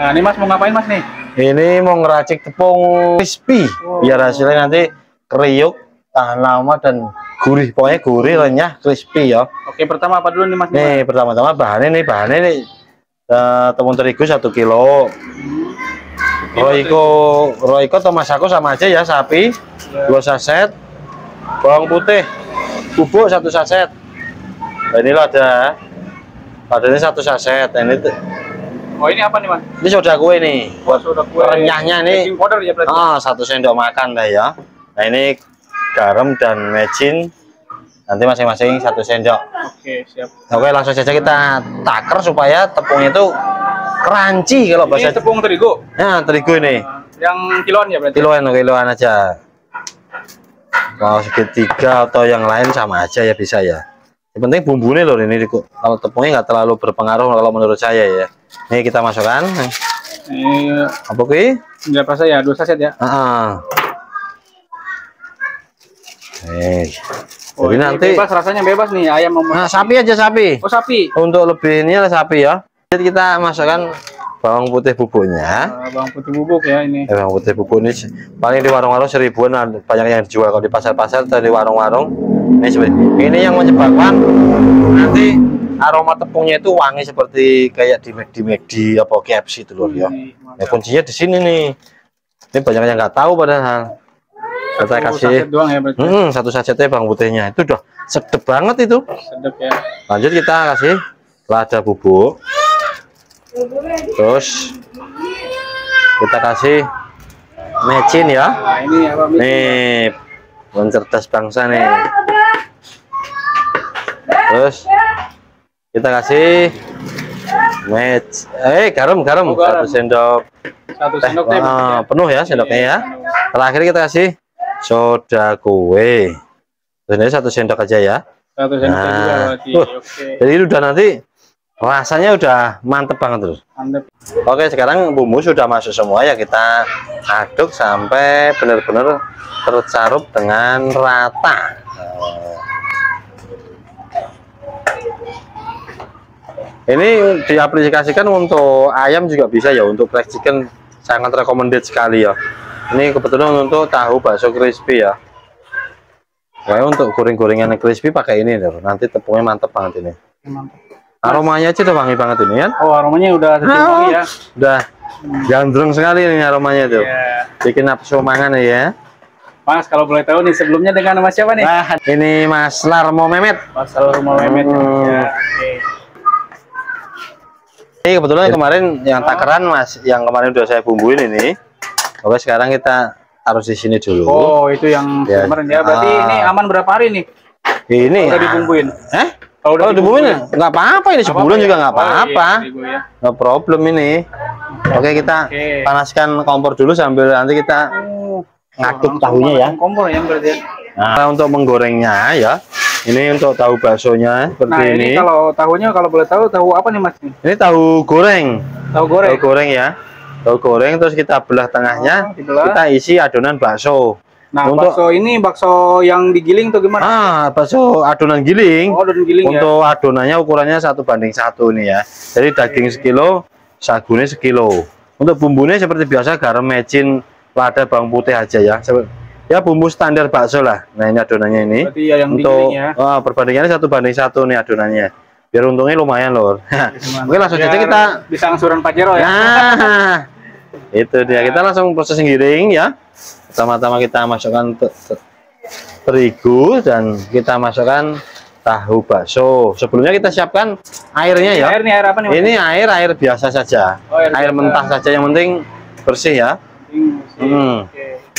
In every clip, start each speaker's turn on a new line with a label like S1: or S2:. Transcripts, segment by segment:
S1: Nah, ini Mas mau ngapain Mas nih?
S2: Ini mau ngeracik tepung crispy, biar hasilnya nanti kriuk, tahan lama dan gurih. Pokoknya gurih, renyah, crispy ya.
S1: Oke, pertama apa dulu nih Mas?
S2: Nih pertama-tama bahannya nih tepung terigu 1 kilo. Royco atau Masako sama aja ya, sapi 2 saset, bawang putih bubuk 1 saset. Nah, ini ada ini 1 saset. Nah, ini
S1: oh, ini apa nih Mas?
S2: ini soda kue nih, buat
S1: soda kue.
S2: renyahnya nih.
S1: Baking powder ya berarti?
S2: 1 sendok makan dah ya. Nah, ini garam dan mecin nanti masing-masing 1 sendok.
S1: Oke, siap.
S2: Oke, langsung saja kita taker supaya tepungnya itu crunchy kalau bahasa.
S1: Ini tepung terigu?
S2: Nah, terigu ini.
S1: Yang kiloan ya berarti?
S2: Kiloan aja. Mau segitiga atau yang lain sama aja ya, bisa ya. Yang penting bumbunya loh ini. Kalau tepungnya nggak terlalu berpengaruh kalau menurut saya ya. Ini kita masukkan.
S1: Ini
S2: apa ki?
S1: Nggak rasa ya, 2 saset ya.
S2: Oh, jadi nanti
S1: bebas, rasanya bebas nih ayam.
S2: Sapi aja, sapi.
S1: Oh, sapi.
S2: Untuk lebih ini sapi ya. Jadi kita masukkan bawang putih bubuknya.
S1: Bawang putih bubuk ya ini.
S2: Bawang putih bubuk ini paling di warung-warung 1000-an, banyak yang dijual. Kalau di pasar-pasar atau di warung-warung ini yang menyebabkan nanti aroma tepungnya itu wangi seperti kayak di McD apa KFC itu loh ya. Ya kuncinya di sini nih. Ini banyak yang nggak tahu padahal. Kita kasih
S1: doang ya berarti.
S2: 1 sasetnya bawang putihnya itu udah sedep banget itu.
S1: Sedep ya.
S2: Lanjut kita kasih lada bubuk. Terus kita kasih mecin ya.
S1: Nah, ini apa mecin?
S2: Nih, pencerdas bangsa nih. Terus kita kasih garam 1 sendok.
S1: 1 sendok
S2: penuh ya sendoknya ya. Terakhir kita kasih soda kue. Ini 1 sendok aja ya.
S1: 1 sendok juga berarti. Oke.
S2: Jadi udah nanti rasanya udah mantep banget terus.
S1: Mantep.
S2: Oke, sekarang bumbu sudah masuk semua ya, kita aduk sampai benar-benar tercarup dengan rata. Ini diaplikasikan untuk ayam juga bisa ya, untuk fried chicken sangat recommended sekali ya. Ini kebetulan untuk tahu bakso crispy ya. Nah, untuk goreng-gorengan crispy pakai ini nanti tepungnya mantep banget ini.
S1: Mantap.
S2: Aromanya aja udah wangi banget ini kan?
S1: Oh, aromanya udah wangi ya.
S2: Udah gandrung sekali ini aromanya tuh. Bikin nafsu mangan ya.
S1: Mas, kalau boleh tahu nih sebelumnya dengan Mas siapa nih?
S2: Nah, ini Mas Larmo Mehmet.
S1: Mas Larmo Mehmet. Ya.
S2: Ini kebetulan kemarin yang takeran Mas, yang kemarin udah saya bumbuin ini. Oke, sekarang kita taruh di sini dulu.
S1: Oh, itu yang kemarin ya. Berarti ini aman berapa hari nih?
S2: Ini
S1: udah dibumbuin.
S2: Kalau udah dibumbuin nggak apa-apa, ini sebulan juga nggak apa-apa. No problem ini. Oke, kita panaskan kompor dulu sambil nanti kita ngaduk tahunya ya.
S1: Kompor ya berarti.
S2: Nah, untuk menggorengnya ya. Ini untuk tahu baksonya seperti ini.
S1: Kalau tahunya kalau boleh tahu apa nih Mas?
S2: Ini tahu goreng.
S1: Tahu goreng.
S2: Tahu goreng ya. Tahu goreng terus kita belah tengahnya, kita isi adonan bakso.
S1: Nah, bakso ini bakso yang digiling tuh gimana?
S2: Bakso adonan giling.
S1: Oh, adonan giling ya.
S2: Untuk adonannya ukurannya 1:1 nih ya. Jadi daging sekilo, sagunya sekilo. Untuk bumbunya seperti biasa, garam, mecin, lada, bawang putih aja ya. Ya bumbu standar bakso lah. Nah, ini adonannya ini.
S1: Berarti ya yang
S2: untuk
S1: ya.
S2: Perbandingannya 1:1 nih adonannya. Biar untungnya lumayan loh. Oke, langsung aja kita
S1: bisa angsuran Pajero ya.
S2: Nah, itu dia. Kita langsung proses giling ya. Pertama-tama kita masukkan terigu dan kita masukkan tahu bakso. Sebelumnya kita siapkan airnya ya.
S1: Air apa nih?
S2: Ini air biasa saja. Air mentah saja, yang penting bersih ya.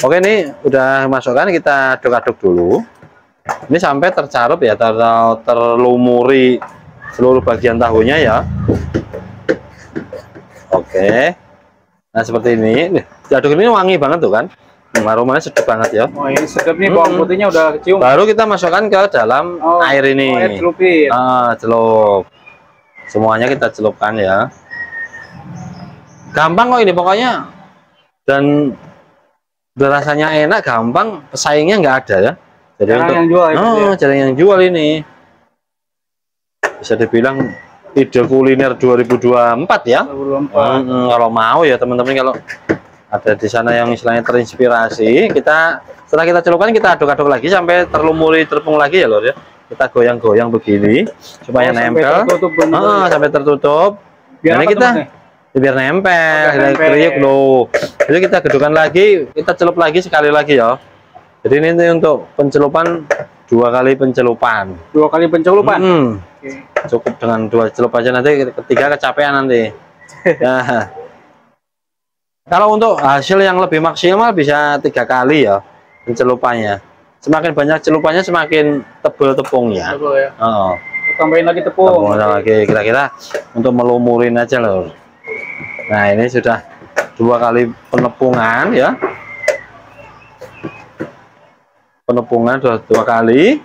S2: Oke, ini udah masukkan, kita aduk-aduk dulu. Ini sampai tercarup ya, terlumuri seluruh bagian tahunya ya. Oke. Nah, seperti ini. Diaduk ini wangi banget tuh kan. Aromanya sedap banget ya.
S1: Oh, ini sedap nih, bawang putihnya udah kecium.
S2: Baru kita masukkan ke dalam air ini.
S1: Air celupin.
S2: Celup. Semuanya kita celupkan ya. Gampang kok ini pokoknya. Dan rasanya enak, gampang, pesaingnya nggak ada ya. Jadi
S1: jarang yang jual
S2: jarang yang jual ini. Bisa dibilang ide kuliner 2024 ya.
S1: 2024.
S2: Kalau mau ya teman-teman, kalau ada di sana yang istilahnya terinspirasi, kita setelah kita celupkan kita aduk-aduk lagi sampai terlumuri tepung lagi ya Lur ya. Kita goyang-goyang begini supaya nempel. Sampai tertutup.
S1: Biar
S2: ini kita biar nempel, kriuk loh. Jadi kita gedukkan lagi, kita celup lagi sekali lagi ya. Jadi ini untuk pencelupan 2 kali pencelupan.
S1: 2 kali pencelupan.
S2: Oke. Cukup dengan 2 celup aja, nanti ketiga kecapean nanti. Nah, kalau untuk hasil yang lebih maksimal bisa 3 kali ya pencelupannya. Semakin banyak celupannya semakin tebal tepungnya.
S1: Tebal ya.
S2: Oh.
S1: Tambahin lagi tepung.
S2: Tambahin lagi kira-kira untuk melumurin aja loh. Nah ini sudah 2 kali penepungan ya. Penepungan sudah 2 kali.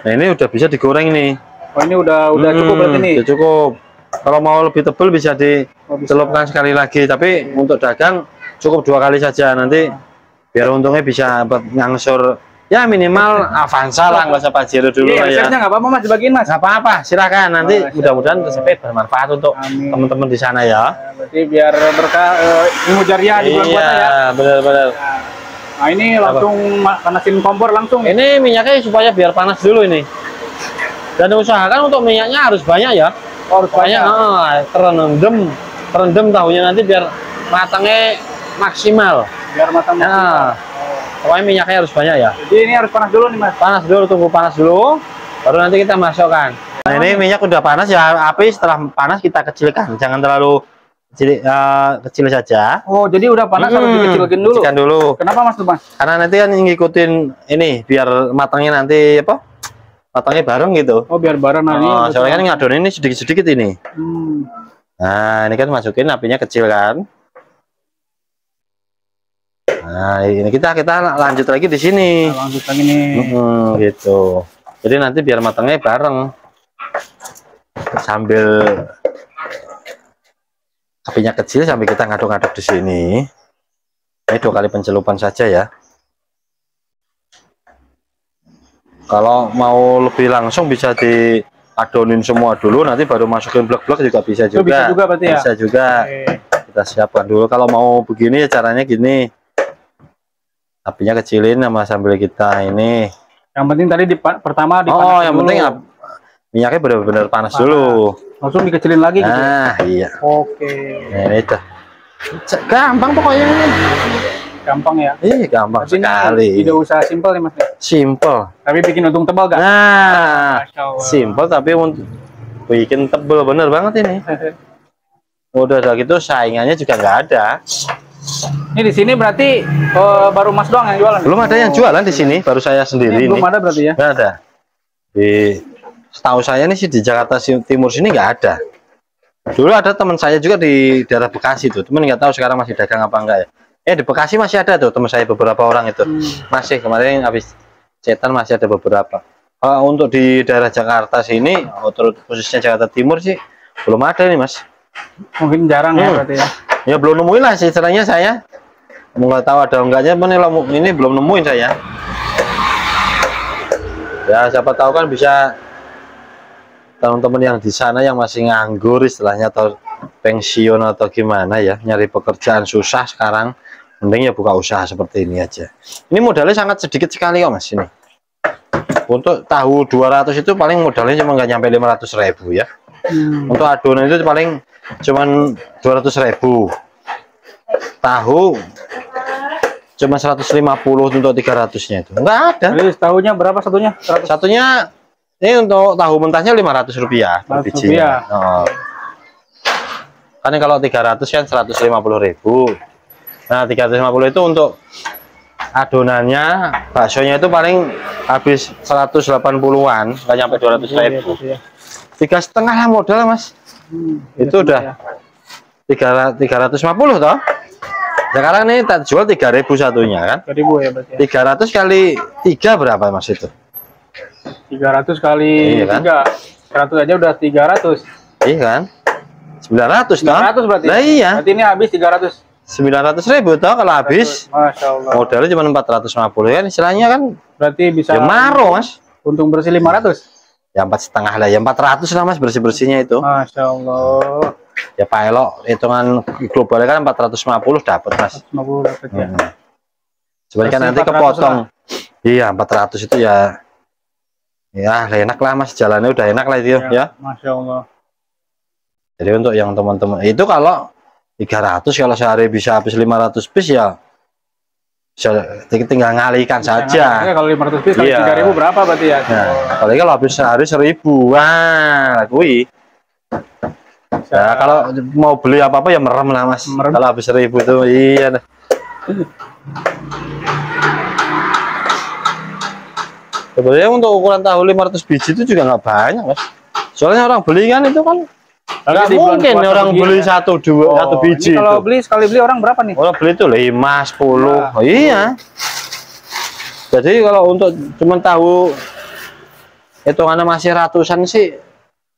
S2: Nah ini udah bisa digoreng nih.
S1: Oh ini udah cukup berarti nih.
S2: Udah cukup. Kalau mau lebih tebal bisa dicelupkan sekali lagi. Tapi untuk dagang cukup 2 kali saja. Nanti biar untungnya bisa ngangsur. Ya minimal Avanza lah, nggak usah Pajero dulu lah ya.
S1: Resepnya nggak apa-apa Mas, dibagiin Mas.
S2: Nggak apa-apa, silakan. Nanti mudah-mudahan resepnya bermanfaat untuk teman-teman di sana ya.
S1: Berarti biar berkah ilmu jariah di bulan puasa ya.
S2: Iya, benar-benar.
S1: Nah ini langsung panasin kompor langsung.
S2: Ini minyaknya supaya biar panas dulu ini. Dan usahakan untuk minyaknya harus banyak ya.
S1: Harus banyak.
S2: Terendam tahunya nanti biar matangnya maksimal.
S1: Biar matang maksimal.
S2: Pokoknya minyaknya harus banyak ya.
S1: Jadi ini harus panas dulu nih Mas.
S2: Panas dulu, tunggu panas dulu, baru nanti kita masukkan. Nah ini minyak udah panas ya, api setelah panas kita kecilkan, jangan terlalu kecil saja.
S1: Oh jadi udah panas harus dikecilkan dulu.
S2: Kecilkan dulu.
S1: Kenapa Mas tuh Mas?
S2: Karena nanti kan ngikutin ini biar matangnya nanti apa? Matangnya bareng gitu.
S1: Oh biar bareng nanti.
S2: Oh, soalnya kan ngadon ini sedikit-sedikit ini. Nah ini kan masukin apinya kecil kan. Nah ini kita lanjut lagi di sini.
S1: Nah, lanjut lagi nih.
S2: Gitu. Jadi nanti biar matangnya bareng. Sambil apinya kecil sambil kita ngaduk-ngaduk di sini. Ini 2 kali pencelupan saja ya. Kalau mau lebih langsung bisa diadonin semua dulu, nanti baru masukin blok-blok juga bisa juga.
S1: Bisa juga berarti ya.
S2: Bisa juga.
S1: Oke.
S2: Kita siapkan dulu. Kalau mau begini caranya gini. Apinya kecilin sambil kita ini.
S1: Yang penting tadi pertama
S2: dipanasin yang dulu. Penting minyaknya benar-benar panas dulu.
S1: Langsung dikecilin lagi gitu.
S2: Nah, iya.
S1: Oke.
S2: Nah, ini tuh. Gampang pokoknya ini.
S1: Gampang ya.
S2: Iya, gampang sekali.
S1: Tidak usah simpel nih Mas.
S2: Simpel.
S1: Tapi bikin untung tebal gak?
S2: Nah, simpel tapi bikin tebal bener banget ini. Udah gitu saingannya juga nggak ada.
S1: Ini di sini berarti baru Mas doang yang jualan?
S2: Belum ada yang jualan di sini, baru saya sendiri.
S1: Belum ada berarti ya?
S2: Nggak ada. Setahu saya nih sih di Jakarta Timur sini nggak ada. Dulu ada teman saya juga di daerah Bekasi tuh, teman nggak tahu sekarang masih dagang apa enggak ya. Di Bekasi masih ada tuh teman saya beberapa orang itu. Masih kemarin habis cetan masih ada beberapa. Untuk di daerah Jakarta sini, khususnya Jakarta Timur sih belum ada nih Mas.
S1: Mungkin jarang ya berarti ya.
S2: Ya belum nemuin lah sih istilahnya saya. Nggak tahu ada enggaknya, ini belum nemuin saya. Ya siapa tahu kan bisa teman-teman yang di sana yang masih nganggur istilahnya atau pensiun atau gimana ya, nyari pekerjaan susah sekarang, mending ya buka usaha seperti ini aja. Ini modalnya sangat sedikit sekali kok Mas ini. Untuk tahu 200 itu paling modalnya cuma nggak nyampe 500.000 ya. Untuk adonan itu paling cuman 200.000. Tahu cuma 150 untuk 300-nya itu. Enggak ada.
S1: Jadi tahunya berapa satunya? 100.
S2: Satunya ini untuk tahu mentahnya Rp500 per bijinya. Oh. Kan kalau 300 kan 150.000. Nah, 350 itu untuk adonannya, baksonya itu paling habis 180-an, nggak nyampe 200.000. 3,5 lah modal Mas. Itu udah 350 toh. Sekarang ini tak jual 3.000 satunya kan?
S1: 3.000 ya berarti.
S2: 300 kali 3 berapa Mas itu?
S1: 300 kali
S2: iya, kan?
S1: 3. 100 aja udah 300.
S2: Iya kan? 900 toh?
S1: 900 berarti.
S2: Nah, iya.
S1: Berarti ini habis 300.
S2: 900.000 toh kalau habis.
S1: Masya Allah.
S2: Modalnya cuma 450 kan istilahnya kan.
S1: Berarti bisa
S2: ya maro Mas.
S1: Untung bersih 500.
S2: Ya 4,5 lah, ya 400 lah mas bersih-bersihnya itu.
S1: Masya Allah.
S2: Ya Pak Elo, hitungan globalnya kan 450 dapat mas.
S1: 50 dapat ya.
S2: Sebenarnya kan nanti
S1: 400
S2: kepotong. Iya 400 itu ya. Ya enak lah mas, jalannya udah enak lah itu ya.
S1: Masya Allah.
S2: Jadi untuk yang teman-teman itu kalau 300 kalau sehari bisa habis 500 piece ya. Tinggal ngalihkan saja.
S1: Kalau 500 piece kali 3.000 berapa berarti ya?
S2: Nah, apalagi kalau habis sehari 1.000, wah, kui. Ya, kalau mau beli apa-apa ya merem lah mas. Kalau habis 1.000 itu, iya. Sebenarnya untuk ukuran tahu 500 biji itu juga nggak banyak mas. Soalnya orang beli kan itu kan nggak mungkin orang beli ya? satu biji.
S1: Kalau beli sekali beli orang berapa nih?
S2: Orang beli itu 5, 10. Nah. Oh, iya. Jadi kalau untuk cuma tahu hitungannya masih ratusan sih,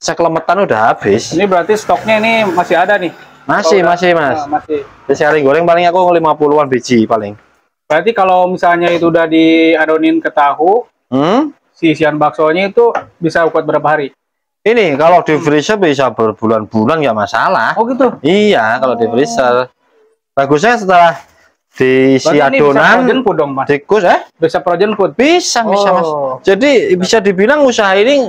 S2: sekelemetan udah habis.
S1: Ini berarti stoknya ini masih ada nih?
S2: Masih mas. Masih. Sehari goreng paling aku 50-an biji paling. Berarti
S1: kalau misalnya itu udah diadonin ke tahu, si isian baksonya itu bisa buat berapa hari?
S2: Ini kalau di freezer bisa berbulan-bulan nggak masalah.
S1: Oh gitu?
S2: Iya, kalau di freezer. Bagusnya setelah diisi adonan, tikus
S1: bisa frozen food?
S2: Bisa mas. Jadi bisa dibilang usaha ini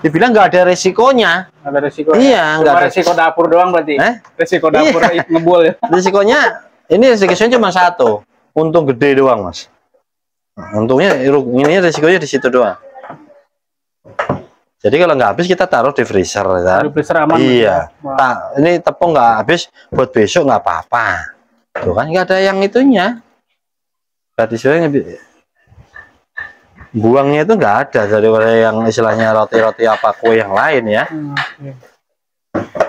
S2: dibilang nggak ada resikonya.
S1: Nggak ada resiko.
S2: Iya, nggak ada
S1: resiko dapur doang berarti. Resiko dapur ngebul ya.
S2: Resikonya resikonya cuma satu, untung gede doang mas. Untungnya ini resikonya di situ doang. Jadi kalau nggak habis kita taruh di freezer kan?
S1: Di freezer aman.
S2: Iya. Ini tepung nggak habis buat besok nggak apa-apa. Tuh kan nggak ada yang itunya. Berarti sebenarnya buangnya itu nggak ada dari yang istilahnya roti-roti apa kue yang lain ya.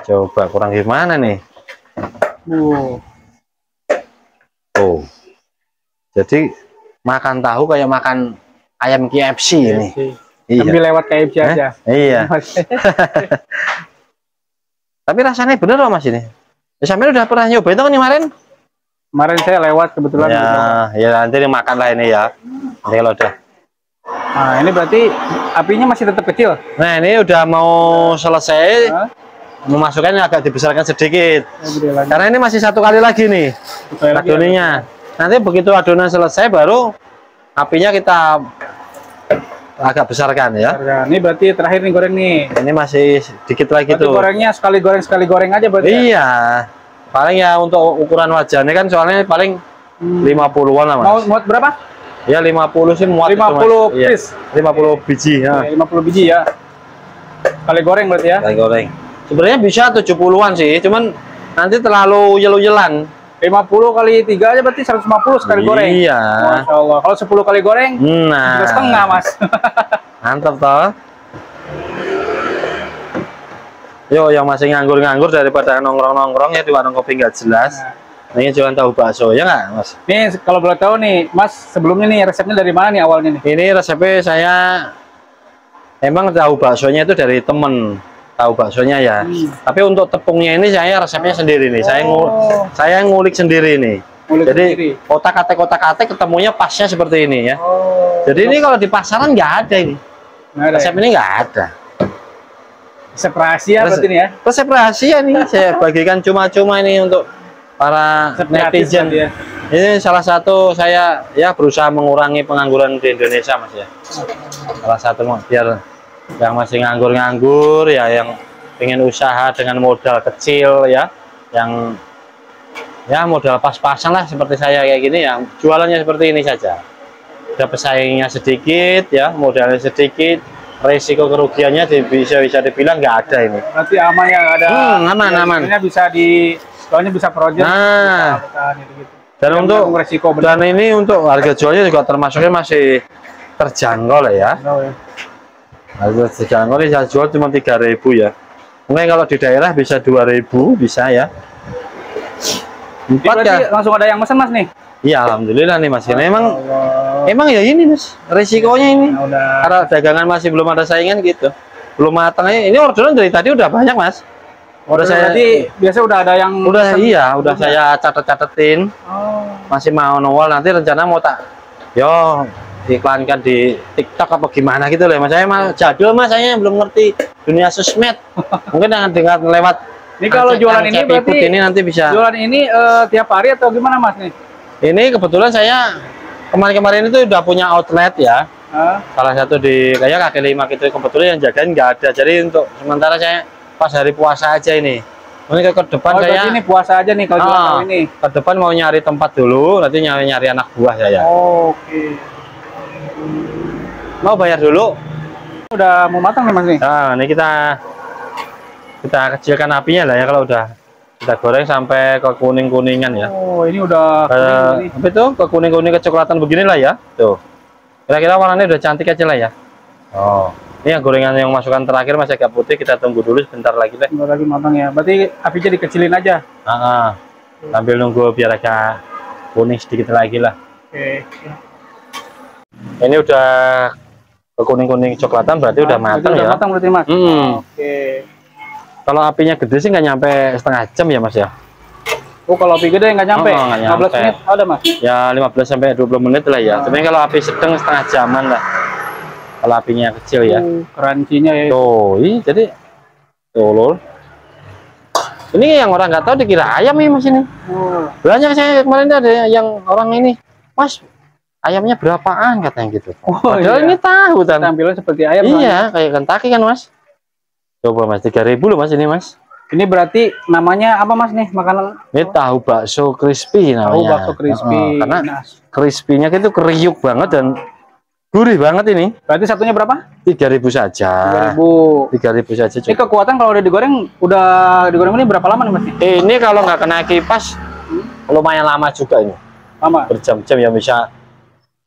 S2: Coba kurang gimana nih? Oh. Jadi makan tahu kayak makan ayam KFC ini. Iya.
S1: Ambil lewat KFC aja.
S2: Iya. Tapi rasanya bener loh mas ini. Sampai udah pernah nyoba itu kan kemarin?
S1: Kemarin saya lewat kebetulan.
S2: Ya nanti dimakan lah ini ya. Ini kalau udah.
S1: Nah ini berarti apinya masih tetap kecil.
S2: Nah ini udah mau selesai. Memasukkannya agak dibesarkan sedikit. Karena ini masih satu kali lagi nih adonannya. Nanti begitu adonan selesai baru apinya kita agak besarkan ya. Ini
S1: berarti terakhir nih goreng nih.
S2: Ini masih dikit lagi tuh.
S1: Gorengnya sekali goreng aja berarti.
S2: Iya. Paling ya untuk ukuran wajahnya kan soalnya paling 50-an lah mas.
S1: Muat berapa?
S2: Ya 50 sih muat.
S1: 50 piece.
S2: 50 biji ya.
S1: 50 biji ya. Sekali goreng berarti ya.
S2: Sekali goreng. Sebenarnya bisa 70-an sih, cuman nanti terlalu yelu-yelan.
S1: 50 kali 3 aja berarti 150 sekali goreng.
S2: Iya.
S1: Masya Allah. Kalau 10 kali goreng,
S2: nah,
S1: setengah mas.
S2: Mantap toh. Yo, yang masih nganggur-nganggur daripada nongkrong-nongkrong ya di warung kopi nggak jelas. Ini jualan tahu bakso ya nggak mas?
S1: Nih kalau boleh tahu nih, mas sebelumnya nih resepnya dari mana nih awalnya nih?
S2: Ini resepnya saya emang tahu baksonya itu dari temen. Tahu baksonya ya. Tapi untuk tepungnya ini saya resepnya sendiri nih. Saya ngulik sendiri nih. Jadi otak-atik ketemunya pasnya seperti ini ya. Jadi ini kalau di pasaran nggak ada ini. Resep ini nggak ada.
S1: Resep rahasia berarti ini ya.
S2: Resep rahasia nih. Saya bagikan cuma-cuma ini untuk para netizen. Ya. Ini salah satu saya ya berusaha mengurangi pengangguran di Indonesia mas ya. Salah satu biar yang masih nganggur-nganggur ya, yang pengen usaha dengan modal kecil ya, yang ya modal pas-pasan lah seperti saya kayak gini ya, jualannya seperti ini saja. Udah pesaingnya sedikit ya, modalnya sedikit, resiko kerugiannya bisa dibilang nggak ada ini.
S1: Berarti aman ya, ada.
S2: Aman.
S1: Bisa soalnya bisa project.
S2: Nah,
S1: gitu.
S2: Dan untuk resiko dan ini untuk harga jualnya juga termasuknya masih terjangkau lah ya. Harga terjangkau ini saya jual cuma 3.000 ya. Mungkin kalau di daerah bisa 2.000 bisa ya. 4 ya.
S1: Langsung ada yang pesan mas nih?
S2: Iya alhamdulillah nih mas. Emang ya ini mas resikonya ini. Karena dagangan masih belum ada saingan gitu. Belum matang aja. Ini orderan dari tadi udah banyak mas. Udah saya
S1: biasa udah ada yang
S2: udah saya catetin. Masih mau nowal nanti rencana mau tak. Yo diiklankan di TikTok apa gimana gitu loh. Mas saya mah jadul Mas, saya belum ngerti dunia sosmed. Mungkin dengan lewat
S1: ini kalau jualan ini berarti
S2: ini nanti bisa.
S1: Jualan ini tiap hari atau gimana Mas nih?
S2: Ini kebetulan saya kemarin-kemarin itu udah punya outlet ya. Salah satu di kayak kaki lima gitu, kebetulan yang jagain nggak ada. Jadi untuk sementara saya pas hari puasa aja ini. Mungkin ke depan saya
S1: ini puasa aja nih kalau jualan ini.
S2: Ke depan mau nyari tempat dulu, nanti nyari anak buah saya.
S1: Oke.
S2: Mau bayar dulu?
S1: Udah mau matang nih Mas nih.
S2: Nah, ini kita kecilkan apinya lah ya kalau udah kita goreng sampai ke kuning-kuningan ya.
S1: Oh, ini udah kuning.
S2: Apa itu? Ke kuning-kuning kecoklatan beginilah ya. Tuh. Kira-kira warnanya udah cantik aja lah ya. Oh. Ini yang gorengan yang masukan terakhir masih agak putih, kita tunggu dulu sebentar lagi deh.
S1: Sebentar lagi matang ya. Berarti apinya dikecilin aja.
S2: Sambil nunggu biar agak kuning sedikit lagi lah.
S1: Oke.
S2: Ini udah kuning-kuning coklatan berarti udah matang ya.
S1: Udah matang berarti Mas. Oke.
S2: Kalau apinya gede sih nggak nyampe setengah jam ya Mas ya.
S1: Oh, kalau api gede nggak nyampe. 15 menit ada Mas.
S2: Ya 15 sampai 20 menit lah ya. Tapi kalau api sedang setengah jaman lah. Kalau apinya kecil ya.
S1: Crunchy-nya ya.
S2: Tuh, jadi tuh lol. Ini yang orang nggak tahu dikira ayam nih Mas ini. Banyak saya kemarin ada yang orang ini, Mas, ayamnya berapaan katanya gitu. Padahal ini tahu kan.
S1: Tampilan seperti ayam.
S2: Iya, kayak Kentucky kan Mas. Coba Mas, 3.000 loh Mas ini Mas.
S1: Ini berarti namanya apa Mas nih makanan?
S2: Ini tahu bakso crispy namanya.
S1: Tahu bakso crispy.
S2: Karena crispy-nya itu kriuk banget dan gurih banget ini.
S1: Berarti satunya berapa?
S2: 3.000 saja. 3.000 saja.
S1: Ini kekuatan kalau udah digoreng ini berapa lama nih Mas?
S2: Ini kalau nggak kena kipas lumayan lama juga ini.
S1: Lama.
S2: Berjam-jam ya, bisa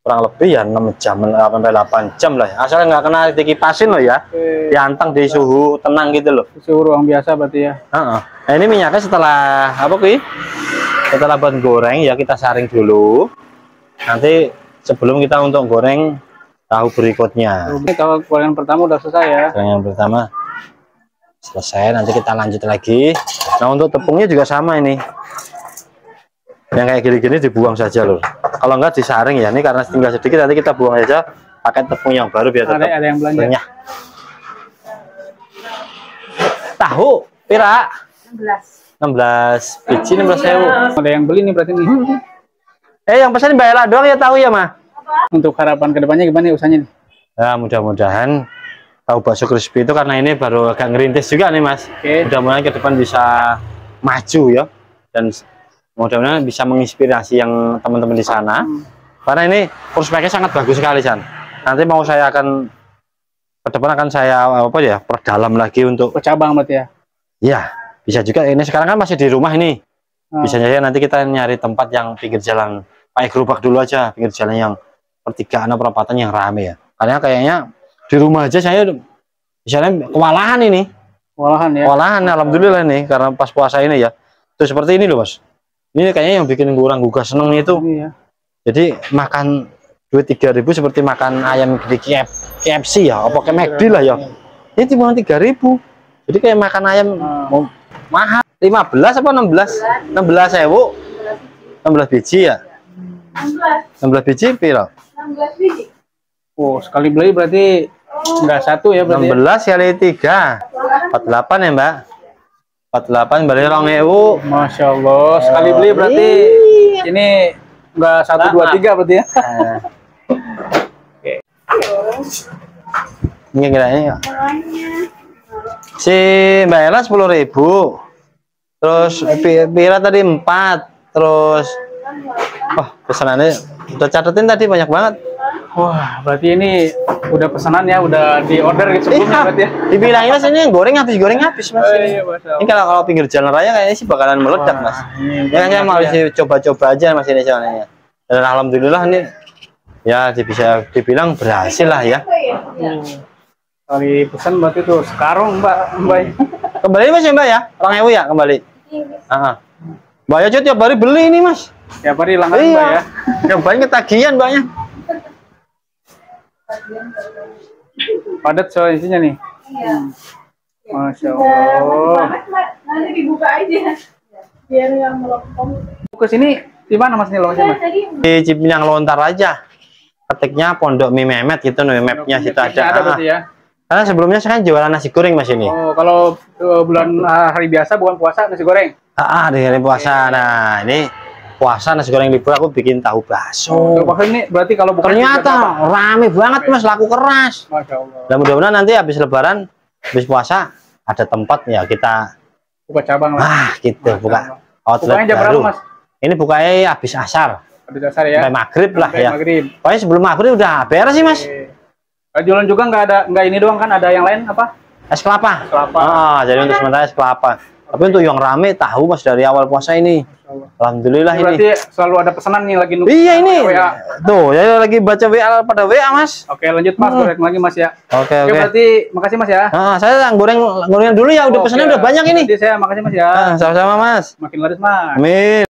S2: kurang lebih ya 6 jam sampai 8 jam lah. Asal nggak kena dikipasin loh ya. Diantang di suhu tenang gitu loh.
S1: Suhu ruang biasa berarti ya.
S2: Nah, ini minyaknya setelah apa Ki? Setelah buat goreng ya kita saring dulu. Nanti sebelum kita untuk goreng tahu berikutnya.
S1: Ini kalau gorengan pertama udah selesai ya.
S2: Yang pertama selesai, nanti kita lanjut lagi. Nah, untuk tepungnya juga sama ini. Yang kayak gini-gini dibuang saja loh. Kalau enggak disaring ya. Ini karena tinggal sedikit, nanti kita buang aja pakai tepung yang baru biar tetap
S1: ada yang belanja.
S2: renyah. Tahu pira 16 biji 16.000.
S1: Ada yang beli nih berarti nih.
S2: Yang pesan Mbak Ella doang ya tahu ya Mah.
S1: Untuk harapan kedepannya gimana usahanya nih?
S2: Ya mudah-mudahan tahu bakso crispy itu karena ini baru agak ngerintis juga nih Mas. Mudah-mudahan ke depan bisa maju ya, dan mudah-mudahan bisa menginspirasi yang teman-teman di sana. Karena ini prospeknya sangat bagus sekali San. Nanti mau saya akan ke depan akan saya apa ya, perdalam lagi untuk
S1: cabang berarti ya.
S2: Iya, bisa juga. Ini sekarang kan masih di rumah ini. Bisa saja nanti kita nyari tempat yang pinggir jalan, pakai gerobak dulu aja, pinggir jalan yang pertigaan atau perempatan yang rame ya. Karena kayaknya di rumah aja saya misalnya kewalahan ini.
S1: Kewalahan ya.
S2: Kewalahan, alhamdulillah nih karena pas puasa ini ya. Tuh seperti ini loh Mas. Ini kayaknya yang bikin kurang gugah seneng itu.
S1: Iya.
S2: Jadi makan 2-3 ribu seperti makan ayam di KFC ya, apa kayak McD lah ya. Ini cuma 3.000. Jadi kayak makan ayam mahal. 15 apa 16? 16.000. 16 biji ya. 16 biji piro?
S3: 16 biji.
S1: Oh, sekali beli berarti enggak satu ya berarti.
S2: 16 kali 3. 48 ya, Mbak. 48 balik 2.000.
S1: Masya Allah, sekali beli berarti ini enggak 1 2 3 berarti ya. Oke.
S2: Ini kira-kira. Si Mbak Ella 10.000. Terus Pira tadi 4. Terus wah, pesanannya udah catetin tadi banyak banget.
S1: Wah, berarti ini udah pesanan ya, udah di order gitu sebelumnya berarti ya.
S2: Dibilangin Mas ini goreng habis Mas.
S1: Iya,
S2: ini kalau pinggir jalan raya kayaknya sih bakalan meledak Mas. Ini saya mau coba-coba aja Mas ini soalnya. Dan alhamdulillah ini ya bisa dibilang berhasil lah ya.
S1: Kali pesan berarti tuh sekarang Mbak.
S2: Kembali Mas ya Mbak ya, 2.000 ya kembali. Mbak ya tiap hari beli ini Mas.
S1: Tiap hari langganan Mbak ya.
S2: Yang banyak ketagihan Mbaknya.
S1: Padat soal isinya nih.
S3: Iya.
S1: Masya Allah.
S3: Nanti dibuka aja. Biar yang melempem.
S1: Ke sini di mana Mas nih lokasinya Mas?
S2: Di Cipinang Lontar aja. ketiknya Pondok Mie Mehmet gitu, nih mapnya situ ada.
S1: Berarti ya.
S2: Karena sebelumnya saya kan jualan nasi goreng Mas ini.
S1: Oh, kalau bulan hari biasa bukan puasa nasi goreng.
S2: Di hari puasa. Nah, ini puasa nasi goreng libur aku bikin tahu bakso.
S1: Ini berarti kalau bukan
S2: ternyata rame banget Mas, laku keras.
S1: Masya Allah.
S2: Dan mudah-mudahan nanti habis lebaran, habis puasa ada tempat ya kita
S1: buka cabang lah.
S2: Gitu, buka outlet
S1: bukanya jam
S2: baru.
S1: berapa Mas?
S2: Ini bukanya habis asar.
S1: Habis asar ya.
S2: Sampai maghrib lah ya.
S1: Maghrib.
S2: Pokoknya sebelum maghrib udah beres sih Mas.
S1: Jualan juga nggak ini doang kan, ada yang lain apa?
S2: Es kelapa.
S1: Es kelapa.
S2: Jadi untuk sementara es kelapa. Tapi untuk yang rame tahu Mas dari awal puasa ini. Alhamdulillah ini.
S1: Berarti selalu ada pesanan nih lagi nunggu.
S2: Iya ini.
S1: WA.
S2: Tuh, saya lagi baca WA pada WA Mas.
S1: Oke, lanjut Mas, goreng lagi Mas ya.
S2: Oke.
S1: Berarti makasih Mas ya.
S2: Saya gorengan dulu ya, udah pesannya udah banyak ini.
S1: Jadi saya makasih Mas ya.
S2: Sama-sama Mas.
S1: Makin laris Mas.
S2: Amin.